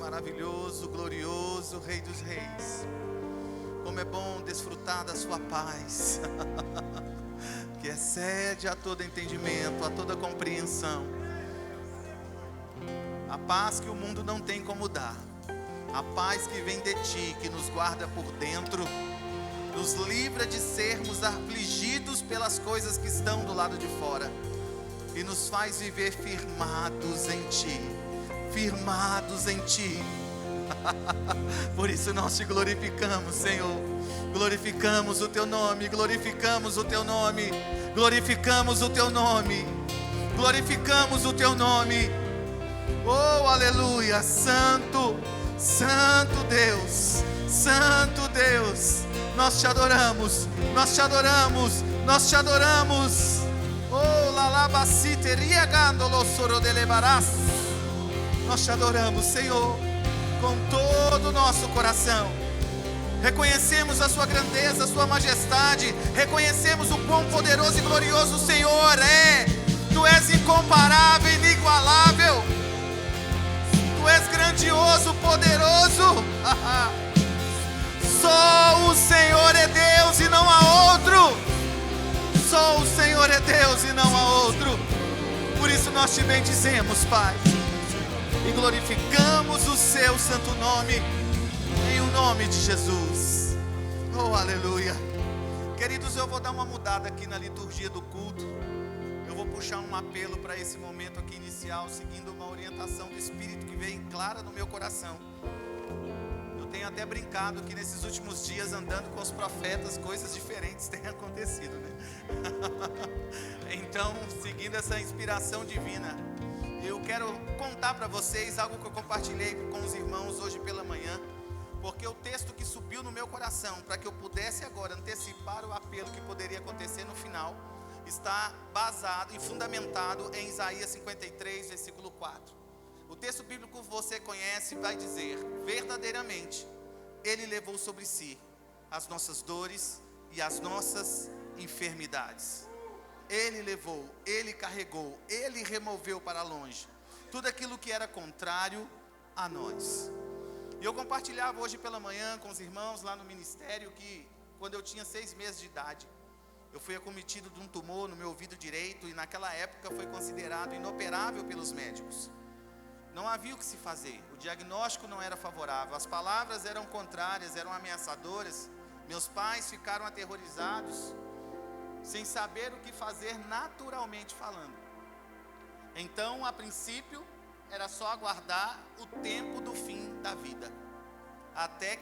maravilhoso, glorioso Rei dos Reis. Como é bom desfrutar da sua paz, que excede a todo entendimento, a toda compreensão. A paz que o mundo não tem como dar. A paz que vem de ti, que nos guarda por dentro, nos livra de sermos afligidos pelas coisas que estão do lado de fora e nos faz viver firmados em ti, firmados em ti. Por isso nós te glorificamos, Senhor. Glorificamos o teu nome, glorificamos o teu nome, glorificamos o teu nome, glorificamos o teu nome. Oh, aleluia, santo, santo Deus, santo Deus. Nós te adoramos, nós te adoramos, nós te adoramos. Oh, lalabaciteria gandolo soro de levarás. Nós te adoramos, Senhor, com todo o nosso coração. Reconhecemos a sua grandeza, a sua majestade. Reconhecemos o quão poderoso e glorioso o Senhor é. Tu és incomparável, inigualável. Tu és grandioso, poderoso. Só o Senhor é Deus e não há outro. Só o Senhor é Deus e não há outro. Por isso nós te bendizemos, Pai, e glorificamos o seu santo nome, em o nome de Jesus. Oh, aleluia. Queridos, eu vou dar uma mudada aqui na liturgia do culto. Eu vou puxar um apelo para esse momento aqui inicial, seguindo uma orientação do Espírito que veio clara no meu coração. Eu tenho até brincado que nesses últimos dias, andando com os profetas, coisas diferentes têm acontecido, né? Então, seguindo essa inspiração divina, eu quero contar para vocês algo que eu compartilhei com os irmãos hoje pela manhã, porque o texto que subiu no meu coração, para que eu pudesse agora antecipar o apelo que poderia acontecer no final, está basado e fundamentado em Isaías 53, versículo 4. O texto bíblico que você conhece vai dizer: verdadeiramente, Ele levou sobre si as nossas dores e as nossas enfermidades. Ele levou, Ele carregou, Ele removeu para longe tudo aquilo que era contrário a nós. E eu compartilhava hoje pela manhã com os irmãos lá no ministério que quando eu tinha 6 meses de idade, eu fui acometido de um tumor no meu ouvido direito e naquela época foi considerado inoperável pelos médicos. Não havia o que se fazer, o diagnóstico não era favorável, as palavras eram contrárias, eram ameaçadoras. Meus pais ficaram aterrorizados, sem saber o que fazer naturalmente falando. Então, a princípio, era só aguardar o tempo do fim da vida. Até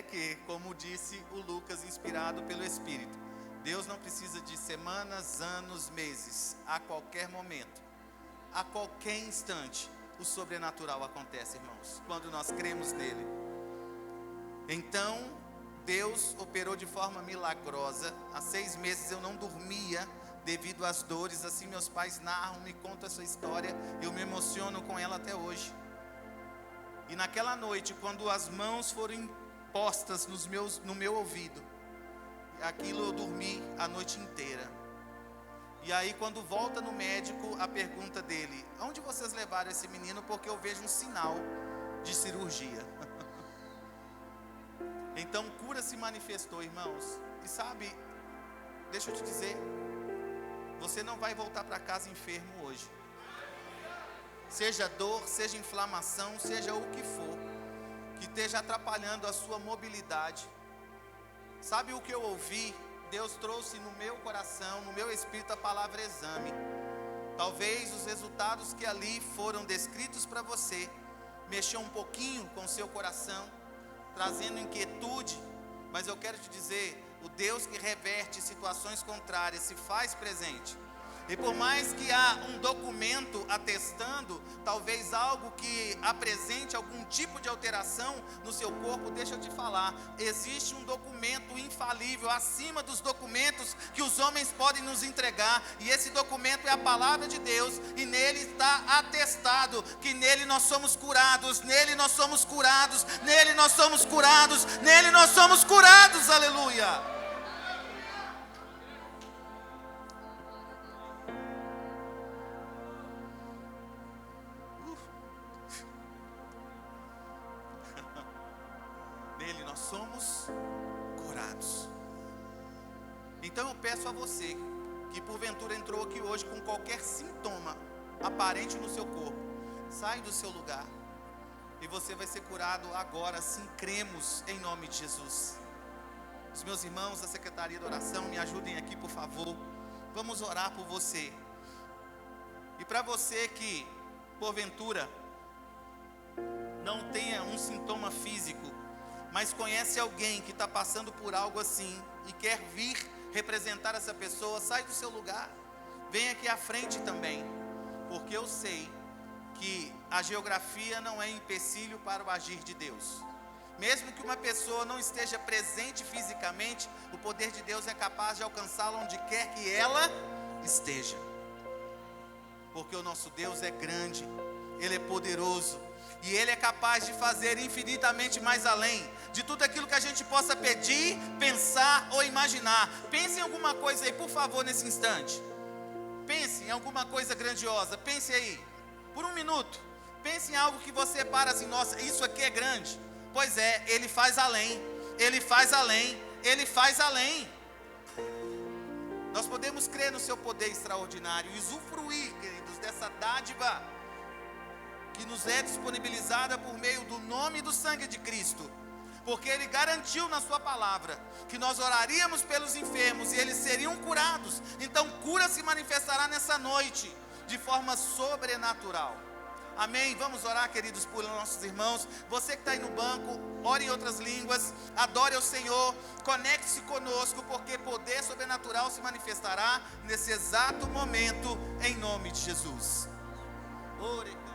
que, como disse o Lucas, inspirado pelo Espírito, Deus não precisa de semanas, anos, meses. A qualquer momento, a qualquer instante, o sobrenatural acontece, irmãos, quando nós cremos nele. Então, Deus operou de forma milagrosa. Há 6 meses eu não dormia devido às dores. Assim meus pais narram, me contam essa história. Eu me emociono com ela até hoje. E naquela noite, quando as mãos foram postas no meu ouvido, aquilo eu dormi a noite inteira. E aí quando volta no médico, a pergunta dele: onde vocês levaram esse menino? Porque eu vejo um sinal de cirurgia. Então cura se manifestou, irmãos. E sabe, deixa eu te dizer, você não vai voltar para casa enfermo hoje. Seja dor, seja inflamação, seja o que for, que esteja atrapalhando a sua mobilidade. Sabe o que eu ouvi? Deus trouxe no meu coração, no meu espírito, a palavra exame. Talvez os resultados que ali foram descritos para você mexam um pouquinho com o seu coração, trazendo inquietude, mas eu quero te dizer, o Deus que reverte situações contrárias se faz presente. E por mais que há um documento atestando, talvez algo que apresente algum tipo de alteração no seu corpo, deixa eu te falar, existe um documento infalível acima dos documentos que os homens podem nos entregar, e esse documento é a palavra de Deus, e nele está atestado que nele nós somos curados, nele nós somos curados, nele nós somos curados, nele nós somos curados, aleluia. somos curados. Então eu peço a você que porventura entrou aqui hoje com qualquer sintoma aparente no seu corpo, sai do seu lugar e você vai ser curado agora, sim, cremos em nome de Jesus. Os meus irmãos da Secretaria de Oração, me ajudem aqui, por favor. Vamos orar por você. E para você que porventura não tenha um sintoma físico, mas conhece alguém que está passando por algo assim e quer vir representar essa pessoa, sai do seu lugar, vem aqui à frente também, porque eu sei que a geografia não é empecilho para o agir de Deus. Mesmo que uma pessoa não esteja presente fisicamente, o poder de Deus é capaz de alcançá-la onde quer que ela esteja, porque o nosso Deus é grande, Ele é poderoso, e Ele é capaz de fazer infinitamente mais além de tudo aquilo que a gente possa pedir, pensar ou imaginar. Pense em alguma coisa aí, por favor, nesse instante. Pense em alguma coisa grandiosa. Pense aí, por um minuto. Pense em algo que você para assim, nossa, isso aqui é grande. Pois é, Ele faz além, Ele faz além, Ele faz além. Nós podemos crer no seu poder extraordinário e usufruir, queridos, dessa dádiva que nos é disponibilizada por meio do nome e do sangue de Cristo, porque Ele garantiu na sua palavra que nós oraríamos pelos enfermos e eles seriam curados. Então cura se manifestará nessa noite de forma sobrenatural. Amém? Vamos orar, queridos, por nossos irmãos. Você que está aí no banco, ore em outras línguas, adore ao Senhor, conecte-se conosco, porque poder sobrenatural se manifestará nesse exato momento, em nome de Jesus. Ore.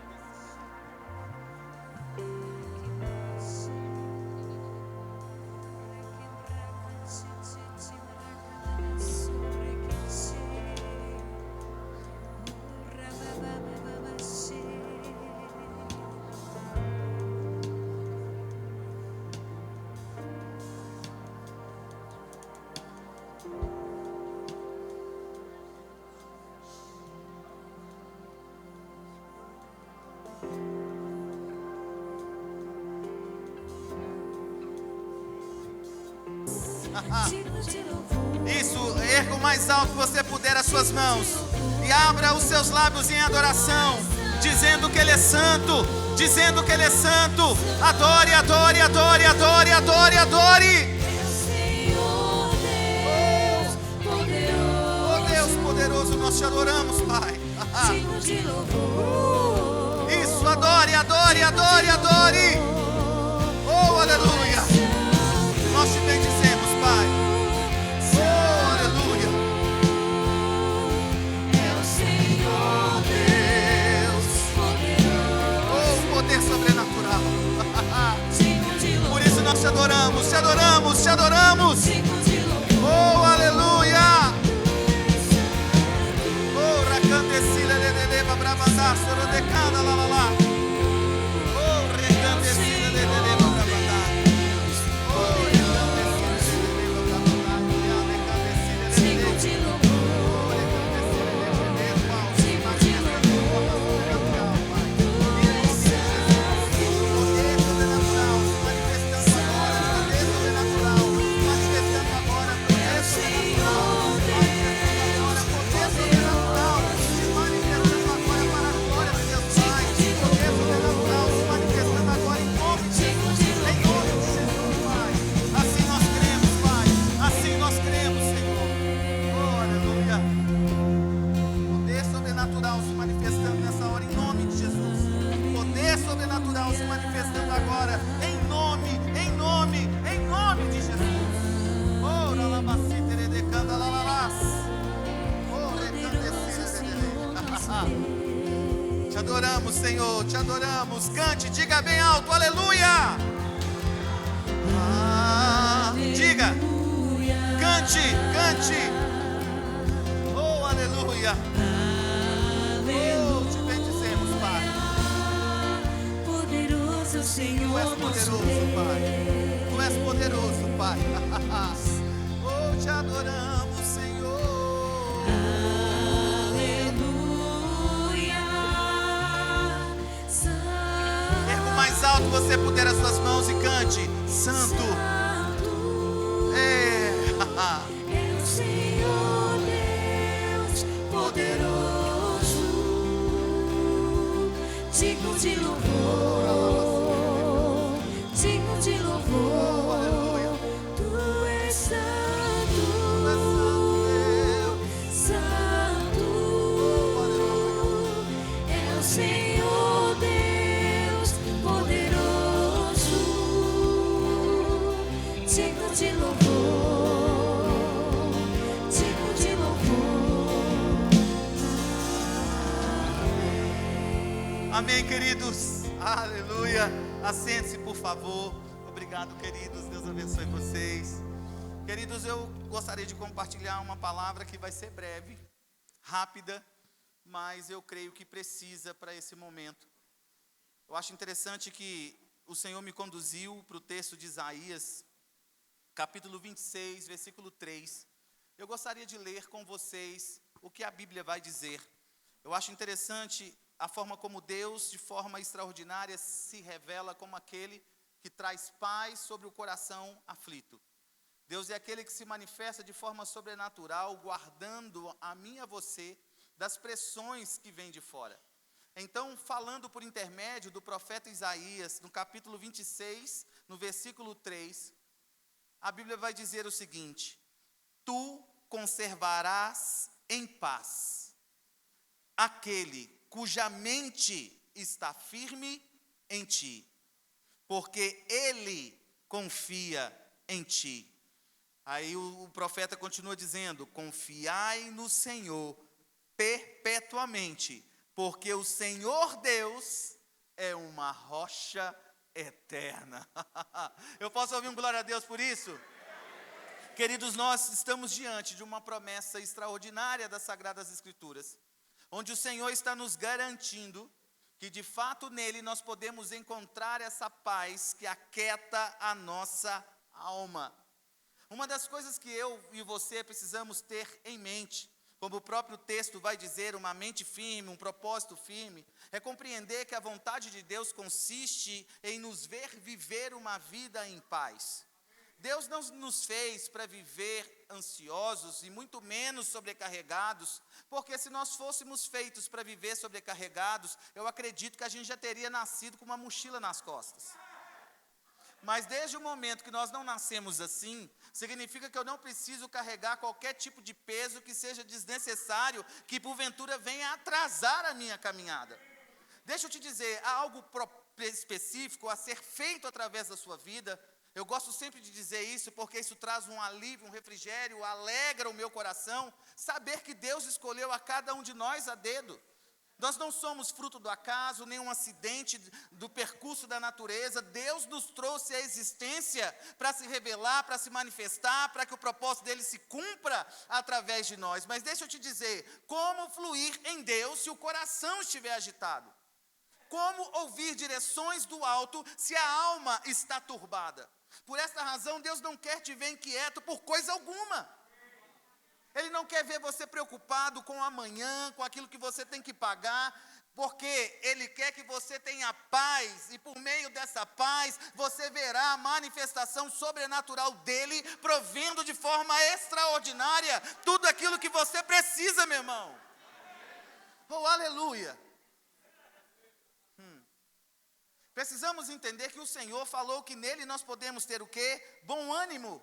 Isso, erga o mais alto que você puder as suas mãos e abra os seus lábios em adoração, dizendo que Ele é santo, dizendo que Ele é santo. Adore, adore, adore, adore, adore, adore. Oh Deus poderoso, nós te adoramos, Pai. Isso, adore, adore, adore, adore. Oh, aleluia. Nós te bendizemos, Pai. Oh, aleluia. É o Senhor Deus. Oh, poder sobrenatural. Por isso nós te adoramos, te adoramos, te adoramos. Oh, aleluia. Oh, racandecila, leleleba, brabandá, sorodecada, lá, lá, lá. Oh, recandecila, leleleba, brabandá. Oh, se manifestando agora, em nome de Jesus. Oh, lalabacite, redecanda, lalalás. Oh, recandecida. Te adoramos, Senhor, te adoramos. Cante, diga bem alto, aleluia. Diga, cante, cante. Oh, aleluia. Oh, te bendizemos, Pai. Senhor, Tu és poderoso, Pai. Tu és poderoso, Pai. Oh, te adoramos, Senhor. Aleluia. Erga o mais alto que você puder as suas mãos e cante: Santo, É o Senhor Deus poderoso, digno de louvor, digno de louvor. Tu és santo, santo. É o Senhor Deus poderoso, digno de louvor, digno de louvor. Amém, queridos. Aleluia. Assente-se, por favor. Obrigado, queridos. Deus abençoe vocês. Queridos, eu gostaria de compartilhar uma palavra que vai ser breve, rápida, mas eu creio que precisa para esse momento. Eu acho interessante que o Senhor me conduziu para o texto de Isaías, capítulo 26, versículo 3. Eu gostaria de ler com vocês o que a Bíblia vai dizer. Eu acho interessante a forma como Deus, de forma extraordinária, se revela como aquele que traz paz sobre o coração aflito. Deus é aquele que se manifesta de forma sobrenatural, guardando a mim e a você das pressões que vêm de fora. Então, falando por intermédio do profeta Isaías, no capítulo 26, no versículo 3, a Bíblia vai dizer o seguinte: tu conservarás em paz aquele cuja mente está firme em ti, porque ele confia em ti. Aí o profeta continua dizendo: confiai no Senhor perpetuamente, porque o Senhor Deus é uma rocha eterna. Eu posso ouvir um glória a Deus por isso? Queridos, nós estamos diante de uma promessa extraordinária das Sagradas Escrituras, onde o Senhor está nos garantindo que de fato nele nós podemos encontrar essa paz que aquieta a nossa alma. Uma das coisas que eu e você precisamos ter em mente, como o próprio texto vai dizer, uma mente firme, um propósito firme, é compreender que a vontade de Deus consiste em nos ver viver uma vida em paz. Deus não nos fez para viver ansiosos e muito menos sobrecarregados, porque se nós fôssemos feitos para viver sobrecarregados, eu acredito que a gente já teria nascido com uma mochila nas costas. Mas desde o momento que nós não nascemos assim, significa que eu não preciso carregar qualquer tipo de peso que seja desnecessário, que porventura venha atrasar a minha caminhada. Deixa eu te dizer, há algo específico a ser feito através da sua vida. Eu gosto sempre de dizer isso, porque isso traz um alívio, um refrigério, alegra o meu coração, saber que Deus escolheu a cada um de nós a dedo. Nós não somos fruto do acaso, nem um acidente do percurso da natureza. Deus nos trouxe à existência para se revelar, para se manifestar, para que o propósito dele se cumpra através de nós. Mas deixa eu te dizer, como fluir em Deus se o coração estiver agitado? Como ouvir direções do alto se a alma está turbada? Por esta razão, Deus não quer te ver inquieto por coisa alguma. Ele não quer ver você preocupado com amanhã, com aquilo que você tem que pagar, porque Ele quer que você tenha paz, e por meio dessa paz, você verá a manifestação sobrenatural dEle, provendo de forma extraordinária tudo aquilo que você precisa, meu irmão. Oh, aleluia! Precisamos entender que o Senhor falou que nele nós podemos ter o quê? Bom ânimo.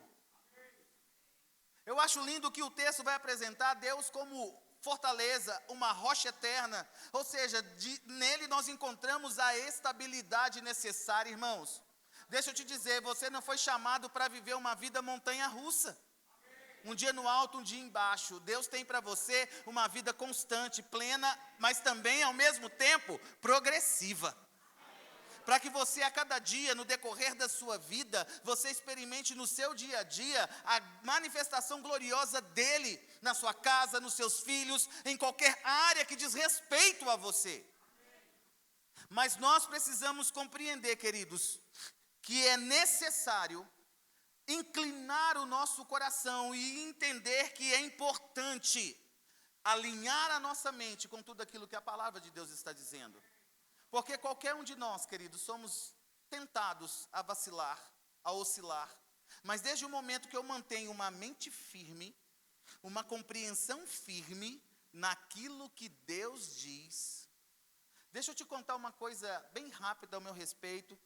Eu acho lindo que o texto vai apresentar Deus como fortaleza, uma rocha eterna. Ou seja, nele nós encontramos a estabilidade necessária, irmãos. Deixa eu te dizer, você não foi chamado para viver uma vida montanha-russa. Um dia no alto, um dia embaixo. Deus tem para você uma vida constante, plena, mas também, ao mesmo tempo, progressiva. Para que você a cada dia, no decorrer da sua vida, você experimente no seu dia a dia a manifestação gloriosa dEle na sua casa, nos seus filhos, em qualquer área que diz respeito a você. Mas nós precisamos compreender, queridos, que é necessário inclinar o nosso coração e entender que é importante alinhar a nossa mente com tudo aquilo que a palavra de Deus está dizendo. Porque qualquer um de nós, queridos, somos tentados a vacilar, a oscilar. Mas desde o momento que eu mantenho uma mente firme, uma compreensão firme naquilo que Deus diz. Deixa eu te contar uma coisa bem rápida ao meu respeito.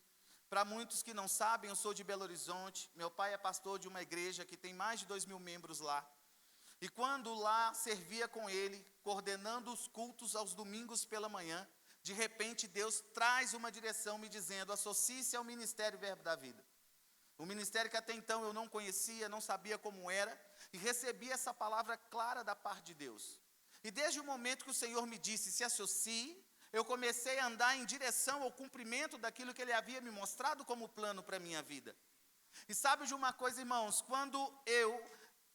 Para muitos que não sabem, eu sou de Belo Horizonte. Meu pai é pastor de uma igreja que tem mais de 2.000 membros lá. E quando lá servia com ele, coordenando os cultos aos domingos pela manhã, de repente Deus traz uma direção me dizendo: associe-se ao Ministério Verbo da Vida. O ministério que até então eu não conhecia, não sabia como era, e recebi essa palavra clara da parte de Deus. E desde o momento que o Senhor me disse: se associe, eu comecei a andar em direção ao cumprimento daquilo que Ele havia me mostrado como plano para a minha vida. E sabe de uma coisa, irmãos, quando eu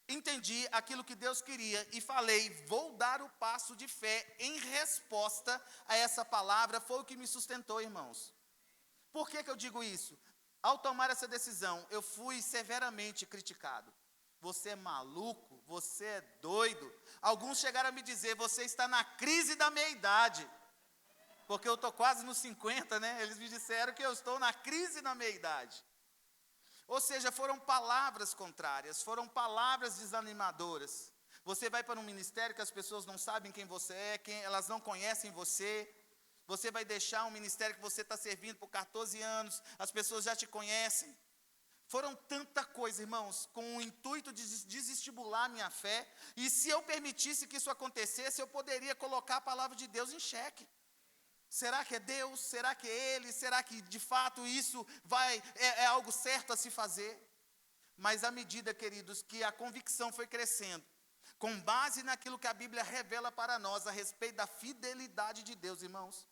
entendi aquilo que Deus queria e falei, vou dar o passo de fé em resposta a essa palavra, foi o que me sustentou, irmãos. Por que eu digo isso? Ao tomar essa decisão, eu fui severamente criticado. Você é maluco, você é doido. Alguns chegaram a me dizer: você está na crise da meia-idade. Porque eu estou quase nos 50, né? Eles me disseram que eu estou na crise da meia-idade. Ou seja, foram palavras contrárias, foram palavras desanimadoras. Você vai para um ministério que as pessoas não sabem quem você é, elas não conhecem você. Você vai deixar um ministério que você está servindo por 14 anos, as pessoas já te conhecem. Foram tanta coisa, irmãos, com o intuito de desestimular minha fé. E se eu permitisse que isso acontecesse, eu poderia colocar a palavra de Deus em xeque. Será que é Deus? Será que é Ele? Será que de fato isso é algo certo a se fazer? Mas à medida, queridos, que a convicção foi crescendo, com base naquilo que a Bíblia revela para nós a respeito da fidelidade de Deus, irmãos,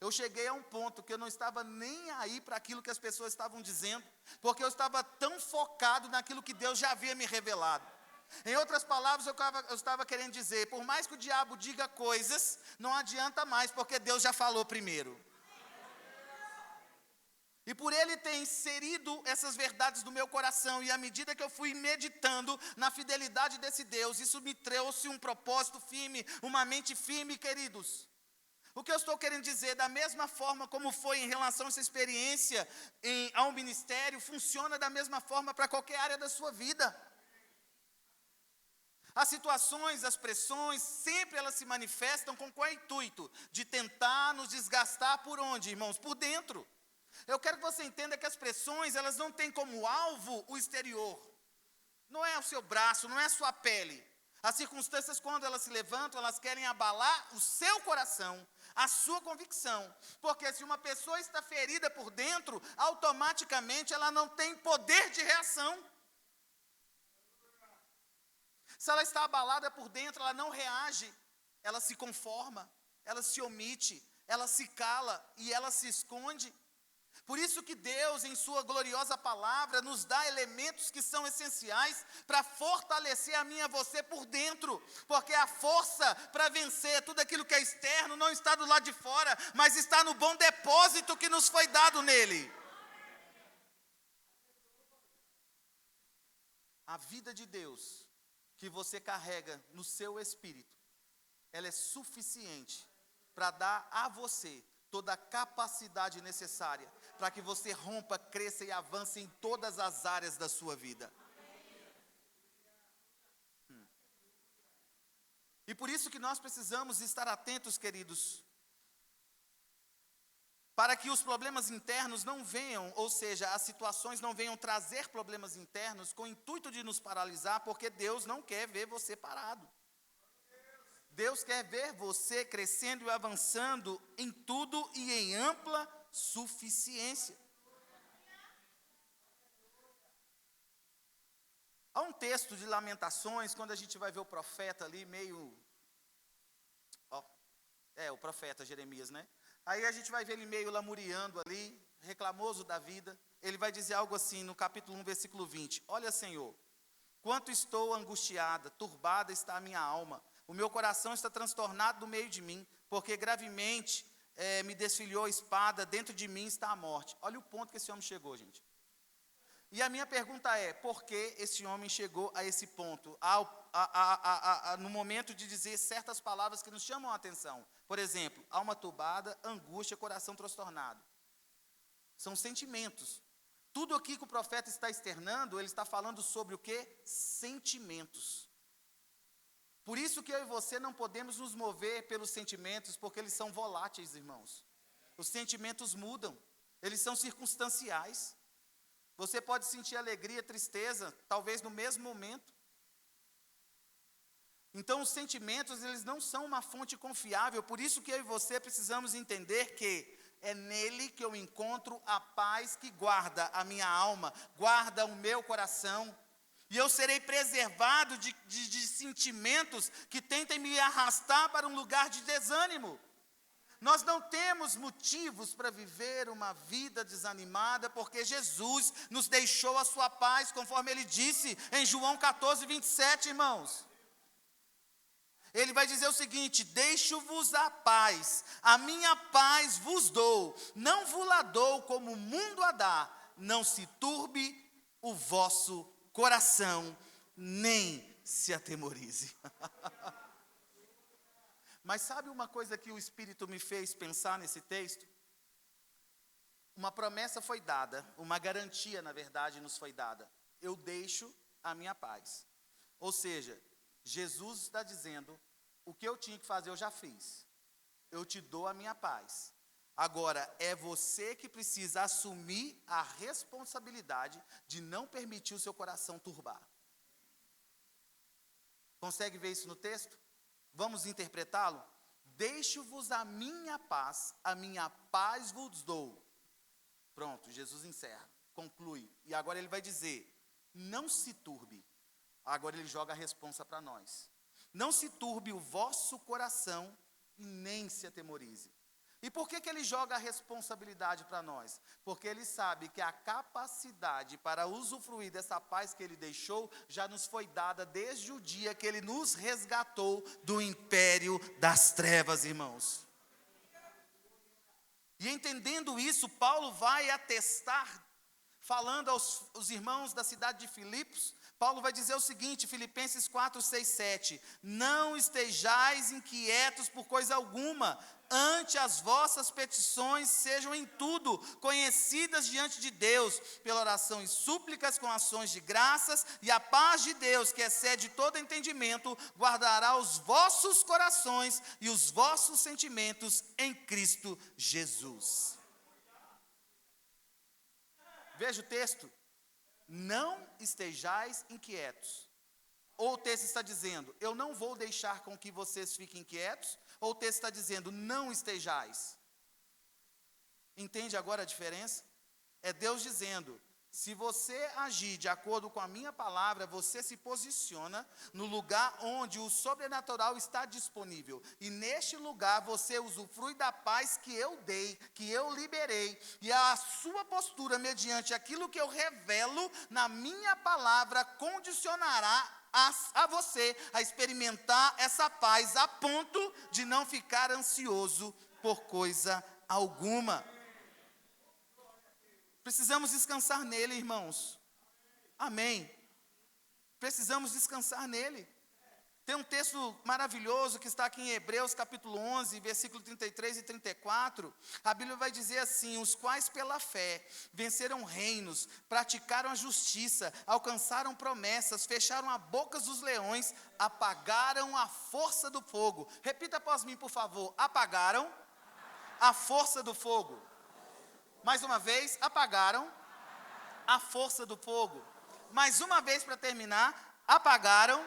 eu cheguei a um ponto que eu não estava nem aí para aquilo que as pessoas estavam dizendo, porque eu estava tão focado naquilo que Deus já havia me revelado. Em outras palavras, eu estava querendo dizer, por mais que o diabo diga coisas, não adianta mais, porque Deus já falou primeiro. E por Ele ter inserido essas verdades no meu coração, e à medida que eu fui meditando na fidelidade desse Deus, isso me trouxe um propósito firme, uma mente firme, queridos. O que eu estou querendo dizer, da mesma forma como foi em relação a essa experiência ao ministério, funciona da mesma forma para qualquer área da sua vida. As situações, as pressões, sempre elas se manifestam com qual intuito? De tentar nos desgastar por onde, irmãos? Por dentro. Eu quero que você entenda que as pressões, elas não têm como alvo o exterior. Não é o seu braço, não é a sua pele. As circunstâncias, quando elas se levantam, elas querem abalar o seu coração, a sua convicção. Porque se uma pessoa está ferida por dentro, automaticamente ela não tem poder de reação. Se ela está abalada por dentro, ela não reage, ela se conforma, ela se omite, ela se cala e ela se esconde. Por isso que Deus, em sua gloriosa palavra, nos dá elementos que são essenciais para fortalecer a mim e a você por dentro. Porque a força para vencer tudo aquilo que é externo não está do lado de fora, mas está no bom depósito que nos foi dado nele. A vida de Deus que você carrega no seu espírito, ela é suficiente para dar a você toda a capacidade necessária para que você rompa, cresça e avance em todas as áreas da sua vida. E por isso que nós precisamos estar atentos, queridos, para que os problemas internos não venham, ou seja, as situações não venham trazer problemas internos com o intuito de nos paralisar, porque Deus não quer ver você parado. Deus quer ver você crescendo e avançando em tudo e em ampla suficiência. Há um texto de Lamentações, quando a gente vai ver o profeta ali, o profeta Jeremias, né? Aí a gente vai ver ele meio lamuriando ali, reclamoso da vida. Ele vai dizer algo assim no capítulo 1, versículo 20. Olha, Senhor, quanto estou angustiada, turbada está a minha alma. O meu coração está transtornado no meio de mim, porque gravemente me desfilhou a espada, dentro de mim está a morte. Olha o ponto que esse homem chegou, gente. E a minha pergunta é, por que esse homem chegou a esse ponto? No momento de dizer certas palavras que nos chamam a atenção. Por exemplo, alma turbada, angústia, coração transtornado. São sentimentos. Tudo aqui que o profeta está externando, ele está falando sobre o quê? Sentimentos. Por isso que eu e você não podemos nos mover pelos sentimentos, porque eles são voláteis, irmãos. Os sentimentos mudam, eles são circunstanciais. Você pode sentir alegria, tristeza, talvez no mesmo momento. Então, os sentimentos, eles não são uma fonte confiável. Por isso que eu e você precisamos entender que é nele que eu encontro a paz que guarda a minha alma, guarda o meu coração. E eu serei preservado de sentimentos que tentem me arrastar para um lugar de desânimo. Nós não temos motivos para viver uma vida desanimada, porque Jesus nos deixou a sua paz, conforme ele disse em João 14, 27, irmãos. Ele vai dizer o seguinte: deixo-vos a paz, a minha paz vos dou, não vos-la dou como o mundo a dá, não se turbe o vosso coração, nem se atemorize. Mas sabe uma coisa que o Espírito me fez pensar nesse texto? Uma promessa foi dada, uma garantia, na verdade, nos foi dada. Eu deixo a minha paz. Ou seja, Jesus está dizendo, o que eu tinha que fazer eu já fiz. Eu te dou a minha paz. Agora, é você que precisa assumir a responsabilidade de não permitir o seu coração turbar. Consegue ver isso no texto? Vamos interpretá-lo? Deixo-vos a minha paz vos dou. Pronto, Jesus encerra, conclui. E agora ele vai dizer, não se turbe. Agora ele joga a responsa para nós. Não se turbe o vosso coração e nem se atemorize. E por que ele joga a responsabilidade para nós? Porque ele sabe que a capacidade para usufruir dessa paz que ele deixou já nos foi dada desde o dia que ele nos resgatou do império das trevas, irmãos. E entendendo isso, Paulo vai atestar, falando aos irmãos da cidade de Filipos, Paulo vai dizer o seguinte, Filipenses 4, 6, 7, não estejais inquietos por coisa alguma, ante as vossas petições sejam em tudo conhecidas diante de Deus, pela oração e súplicas com ações de graças, e a paz de Deus, que excede todo entendimento, guardará os vossos corações e os vossos sentimentos em Cristo Jesus. Veja o texto. Não estejais inquietos. Ou o texto está dizendo, eu não vou deixar com que vocês fiquem inquietos, ou o texto está dizendo, não estejais. Entende agora a diferença? É Deus dizendo, se você agir de acordo com a minha palavra, você se posiciona no lugar onde o sobrenatural está disponível. E neste lugar você usufrui da paz que eu dei, que eu liberei. E a sua postura mediante aquilo que eu revelo na minha palavra condicionará a você a experimentar essa paz a ponto de não ficar ansioso por coisa alguma. Precisamos descansar nele, irmãos. Amém. Precisamos descansar nele. Tem um texto maravilhoso que está aqui em Hebreus capítulo 11, versículo 33 e 34. A Bíblia vai dizer assim, os quais pela fé venceram reinos, praticaram a justiça, alcançaram promessas, fecharam as bocas dos leões, apagaram a força do fogo. Repita após mim, por favor. Apagaram a força do fogo. Mais uma vez, apagaram a força do fogo. Mais uma vez para terminar, apagaram,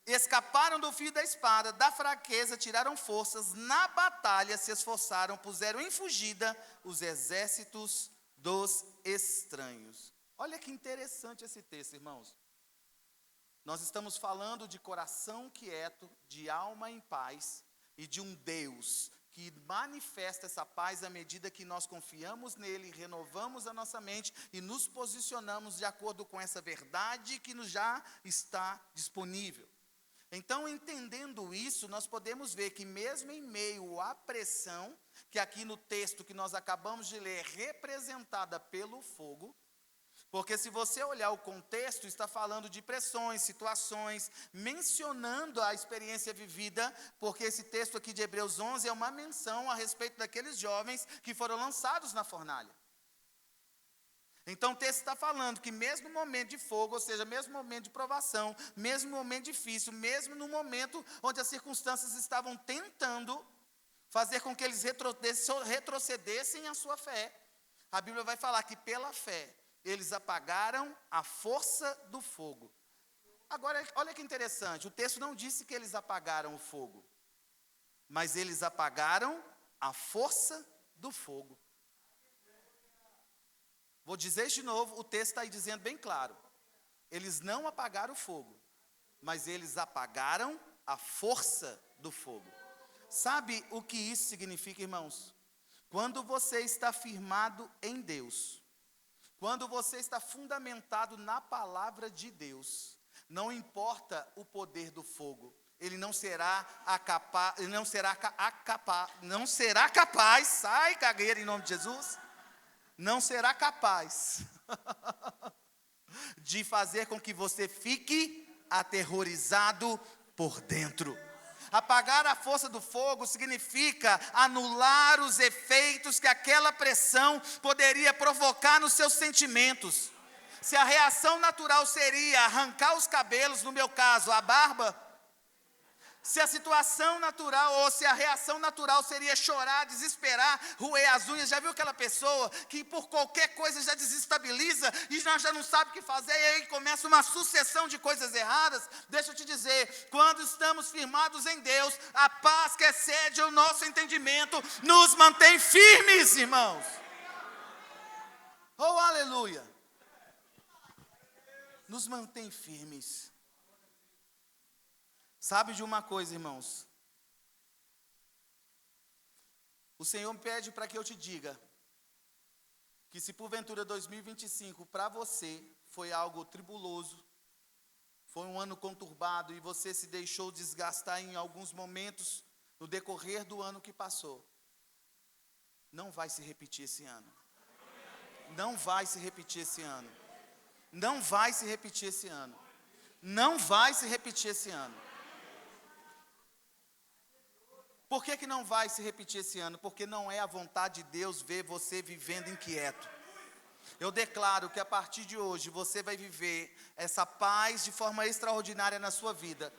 escaparam do fio da espada, da fraqueza, tiraram forças, na batalha se esforçaram, puseram em fugida os exércitos dos estranhos. Olha que interessante esse texto, irmãos. Nós estamos falando de coração quieto, de alma em paz e de um Deus que manifesta essa paz à medida que nós confiamos nele, renovamos a nossa mente e nos posicionamos de acordo com essa verdade que nos já está disponível. Então, entendendo isso, nós podemos ver que mesmo em meio à pressão, que aqui no texto que nós acabamos de ler é representada pelo fogo, Porque se você olhar o contexto, está falando de pressões, situações, mencionando a experiência vivida, porque esse texto aqui de Hebreus 11 é uma menção a respeito daqueles jovens que foram lançados na fornalha. Então o texto está falando que mesmo no momento de fogo, ou seja, mesmo no momento de provação, mesmo no momento difícil, mesmo no momento onde as circunstâncias estavam tentando fazer com que eles retrocedessem a sua fé, a Bíblia vai falar que pela fé, eles apagaram a força do fogo. Agora, olha que interessante, o texto não disse que eles apagaram o fogo, mas eles apagaram a força do fogo. Vou dizer de novo, o texto está aí dizendo bem claro. Eles não apagaram o fogo, mas eles apagaram a força do fogo. Sabe o que isso significa, irmãos? Quando você está firmado em Deus, quando você está fundamentado na palavra de Deus, não importa o poder do fogo, ele não será capaz, sai cagueira em nome de Jesus, não será capaz de fazer com que você fique aterrorizado por dentro. Apagar a força do fogo significa anular os efeitos que aquela pressão poderia provocar nos seus sentimentos. Se a reação natural seria arrancar os cabelos, no meu caso, a barba, se a situação natural, ou se a reação natural seria chorar, desesperar, roer as unhas, já viu aquela pessoa que por qualquer coisa já desestabiliza e já não sabe o que fazer, e aí começa uma sucessão de coisas erradas? Deixa eu te dizer, quando estamos firmados em Deus, a paz que excede o nosso entendimento, nos mantém firmes, irmãos. Oh, aleluia! Nos mantém firmes. Sabe de uma coisa, irmãos? O Senhor me pede para que eu te diga que se porventura 2025 para você foi algo tribuloso, foi um ano conturbado e você se deixou desgastar em alguns momentos no decorrer do ano que passou, não vai se repetir esse ano. Não vai se repetir esse ano. Não vai se repetir esse ano. Não vai se repetir esse ano. Por que não vai se repetir esse ano? Porque não é a vontade de Deus ver você vivendo inquieto. Eu declaro que a partir de hoje você vai viver essa paz de forma extraordinária na sua vida.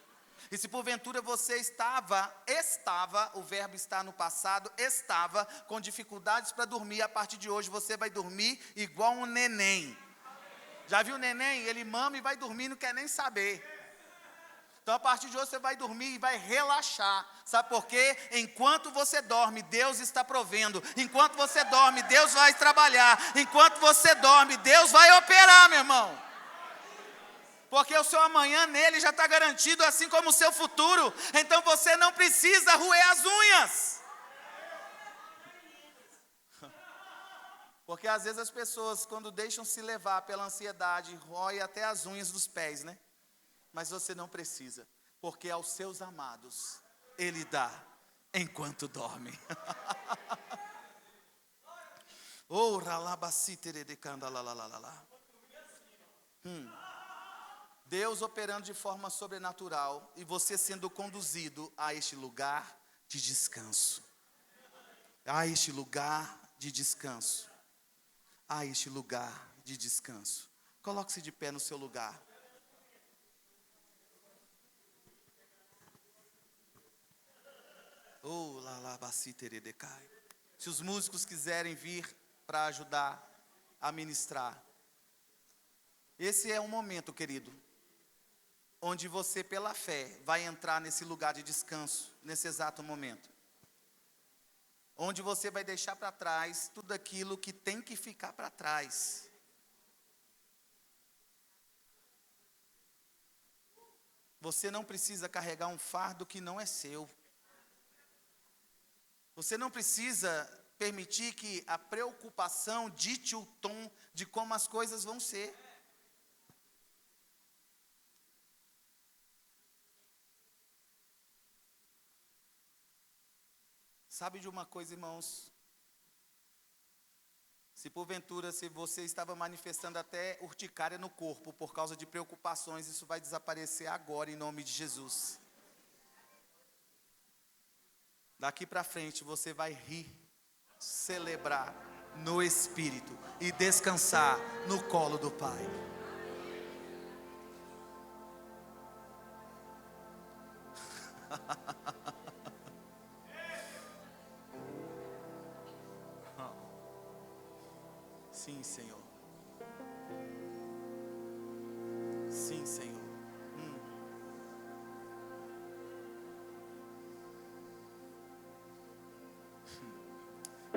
E se porventura você estava, o verbo está no passado, estava com dificuldades para dormir, a partir de hoje você vai dormir igual um neném. Já viu o neném? Ele mama e vai dormir, não quer nem saber. Então, a partir de hoje, você vai dormir e vai relaxar. Sabe por quê? Enquanto você dorme, Deus está provendo. Enquanto você dorme, Deus vai trabalhar. Enquanto você dorme, Deus vai operar, meu irmão. Porque o seu amanhã nele já está garantido, assim como o seu futuro. Então, você não precisa roer as unhas. Porque, às vezes, as pessoas, quando deixam se levar pela ansiedade, roem até as unhas dos pés, né? Mas você não precisa, porque aos seus amados Ele dá enquanto dorme. Deus operando de forma sobrenatural e você sendo conduzido a este lugar de descanso. A este lugar de descanso. A este lugar de descanso. Coloque-se de pé no seu lugar. Se os músicos quiserem vir para ajudar a ministrar. Esse é um momento, querido, onde você pela fé vai entrar nesse lugar de descanso, nesse exato momento. Onde você vai deixar para trás tudo aquilo que tem que ficar para trás. Você não precisa carregar um fardo que não é seu. Você não precisa permitir que a preocupação dite o tom de como as coisas vão ser. Sabe de uma coisa, irmãos? Se porventura, se você estava manifestando até urticária no corpo por causa de preocupações, isso vai desaparecer agora em nome de Jesus. Daqui para frente você vai rir, celebrar no Espírito e descansar no colo do Pai. Sim, Senhor. Sim, Senhor.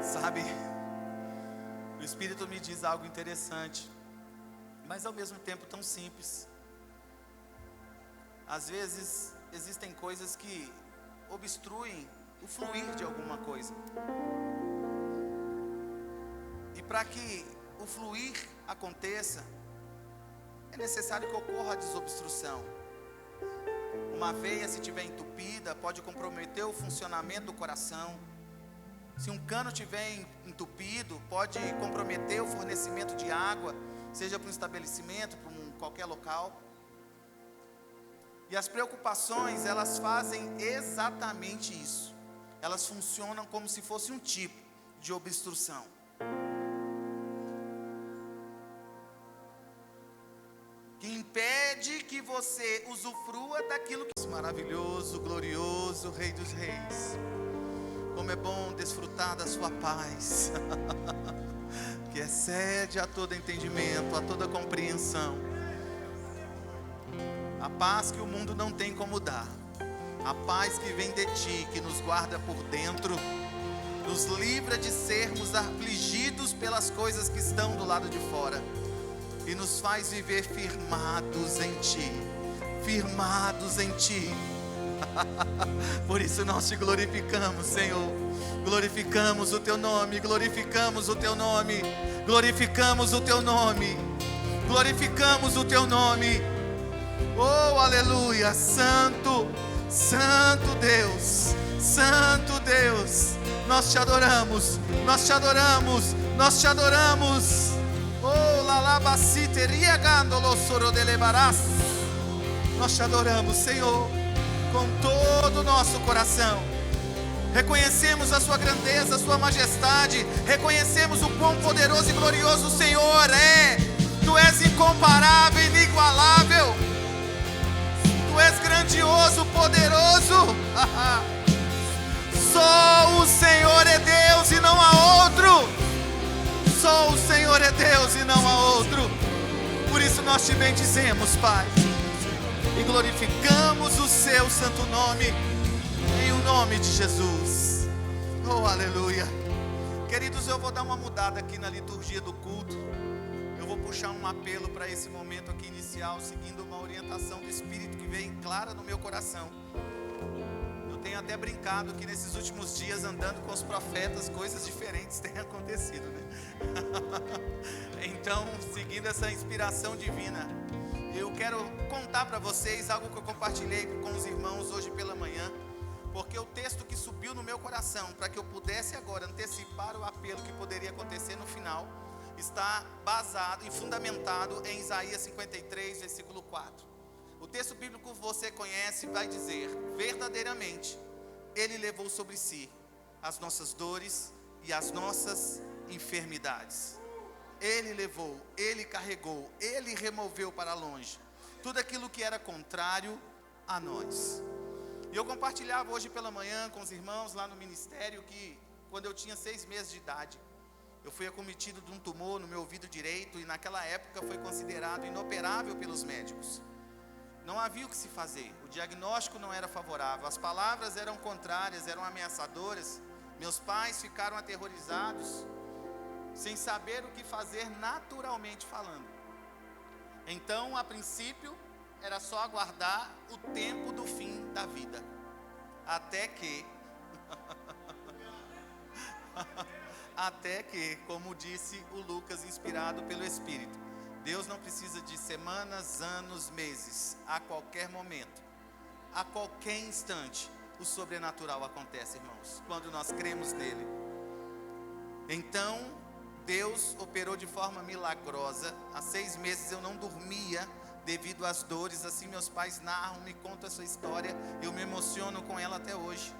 Sabe, o Espírito me diz algo interessante, mas ao mesmo tempo tão simples. Às vezes existem coisas que obstruem o fluir de alguma coisa. E para que o fluir aconteça, é necessário que ocorra a desobstrução. Uma veia, se estiver entupida, pode comprometer o funcionamento do coração. Se um cano estiver entupido, pode comprometer o fornecimento de água, seja para um estabelecimento, para qualquer local. E as preocupações, elas fazem exatamente isso. Elas funcionam como se fosse um tipo de obstrução. Que impede que você usufrua daquilo que é maravilhoso, glorioso, Rei dos Reis. Como é bom desfrutar da sua paz, que excede a todo entendimento, a toda compreensão. A paz que o mundo não tem como dar. A paz que vem de ti, que nos guarda por dentro, nos livra de sermos afligidos pelas coisas que estão do lado de fora. E nos faz viver firmados em ti. Firmados em ti. Por isso nós te glorificamos, Senhor. Glorificamos o teu nome, glorificamos o teu nome, glorificamos o teu nome, glorificamos o teu nome. Oh, aleluia, santo, santo Deus, santo Deus. Nós te adoramos, nós te adoramos, nós te adoramos. Oh, lalabaciteria gandolo soro delebarás. Nós te adoramos, Senhor, com todo o nosso coração. Reconhecemos a sua grandeza, a sua majestade. Reconhecemos o quão poderoso e glorioso o Senhor é. Tu és incomparável, inigualável. Tu és grandioso, poderoso. Só o Senhor é Deus e não há outro. Só o Senhor é Deus e não há outro. Por isso nós te bendizemos, Pai, e glorificamos o seu santo nome, em o nome de Jesus. Oh, aleluia. Queridos, eu vou dar uma mudada aqui na liturgia do culto. Eu vou puxar um apelo para esse momento aqui inicial, seguindo uma orientação do Espírito que veio clara no meu coração. Eu tenho até brincado que nesses últimos dias, andando com os profetas, coisas diferentes têm acontecido, né? Então, seguindo essa inspiração divina, eu quero contar para vocês algo que eu compartilhei com os irmãos hoje pela manhã, porque o texto que subiu no meu coração, para que eu pudesse agora antecipar o apelo que poderia acontecer no final, está basado e fundamentado em Isaías 53, versículo 4. O texto bíblico que você conhece vai dizer: verdadeiramente, Ele levou sobre si as nossas dores e as nossas enfermidades. Ele levou, Ele carregou, Ele removeu para longe tudo aquilo que era contrário a nós. E eu compartilhava hoje pela manhã com os irmãos lá no ministério que quando eu tinha 6 meses de idade, eu fui acometido de um tumor no meu ouvido direito e naquela época foi considerado inoperável pelos médicos. Não havia o que se fazer, o diagnóstico não era favorável, as palavras eram contrárias, eram ameaçadoras. Meus pais ficaram aterrorizados, sem saber o que fazer naturalmente falando. Então, a princípio, era só aguardar o tempo do fim da vida. Até que, como disse o Lucas, inspirado pelo Espírito, Deus não precisa de semanas, anos, meses. A qualquer momento, a qualquer instante, o sobrenatural acontece, irmãos, quando nós cremos nele. Então, Deus operou de forma milagrosa. Há 6 meses eu não dormia devido às dores. Assim meus pais narram, me contam essa história. Eu me emociono com ela até hoje.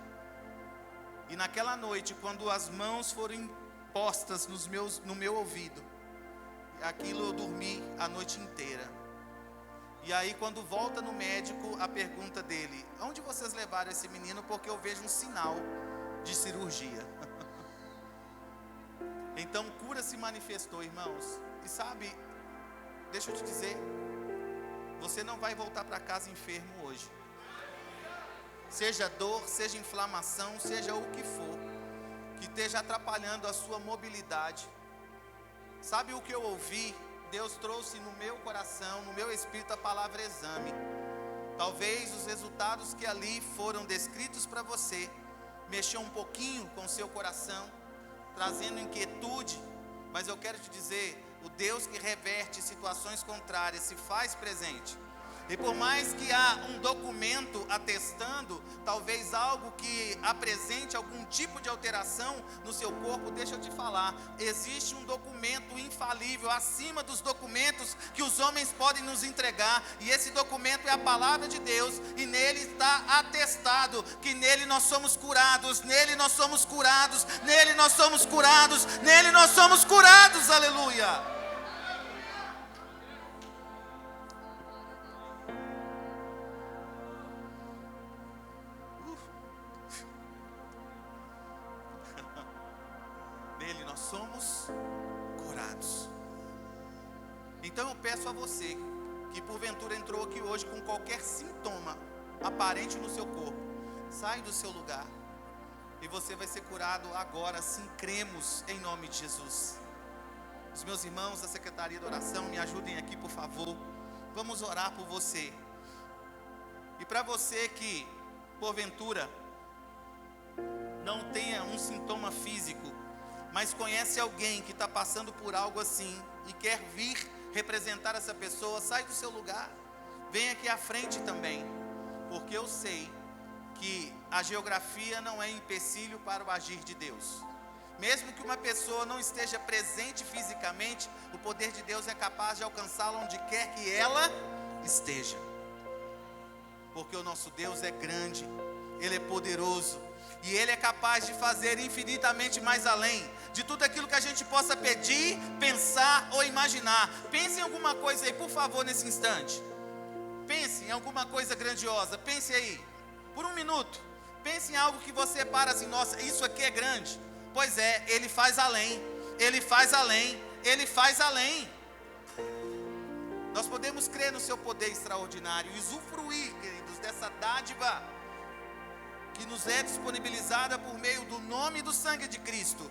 E naquela noite, quando as mãos foram postas no meu ouvido, aquilo eu dormi a noite inteira. E aí quando volta no médico, a pergunta dele: onde vocês levaram esse menino? Porque eu vejo um sinal de cirurgia. Então cura se manifestou, irmãos. E sabe, deixa eu te dizer, você não vai voltar para casa enfermo hoje. Seja dor, seja inflamação, seja o que for, que esteja atrapalhando a sua mobilidade. Sabe o que eu ouvi? Deus trouxe no meu coração, no meu espírito, a palavra exame. Talvez os resultados que ali foram descritos para você mexeu um pouquinho com o seu coração, trazendo inquietude. Mas eu quero te dizer, o Deus que reverte situações contrárias se faz presente. E por mais que há um documento atestando, talvez algo que apresente algum tipo de alteração no seu corpo, deixa eu te falar, existe um documento infalível acima dos documentos que os homens podem nos entregar, e esse documento é a palavra de Deus, e nele está atestado que nele nós somos curados, nele nós somos curados, nele nós somos curados, nele nós somos curados, aleluia! Nele nós somos curados. Então eu peço a você que porventura entrou aqui hoje com qualquer sintoma aparente no seu corpo, sai do seu lugar e você vai ser curado agora, sim, cremos em nome de Jesus. Os meus irmãos da secretaria de oração, me ajudem aqui, por favor. Vamos orar por você. E para você que porventura não tenha um sintoma físico, mas conhece alguém que está passando por algo assim e quer vir representar essa pessoa, sai do seu lugar, vem aqui à frente também, porque eu sei que a geografia não é empecilho para o agir de Deus. Mesmo que uma pessoa não esteja presente fisicamente, o poder de Deus é capaz de alcançá-la onde quer que ela esteja, porque o nosso Deus é grande, Ele é poderoso, e Ele é capaz de fazer infinitamente mais além de tudo aquilo que a gente possa pedir, pensar ou imaginar. Pense em alguma coisa aí, por favor, nesse instante. Pense em alguma coisa grandiosa. Pense aí, por um minuto. Pense em algo que você para assim: nossa, isso aqui é grande. Pois é, Ele faz além, Ele faz além, Ele faz além. Nós podemos crer no seu poder extraordinário e usufruir, queridos, dessa dádiva que nos é disponibilizada por meio do nome e do sangue de Cristo,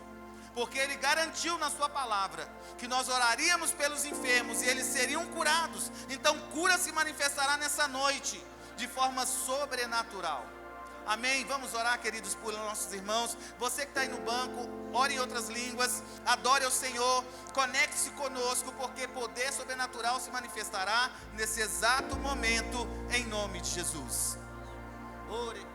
porque Ele garantiu na sua palavra que nós oraríamos pelos enfermos e eles seriam curados. Então cura se manifestará nessa noite de forma sobrenatural. Amém? Vamos orar, queridos, por nossos irmãos. Você que está aí no banco, ore em outras línguas, adore ao Senhor, conecte-se conosco, porque poder sobrenatural se manifestará nesse exato momento, em nome de Jesus. Ore.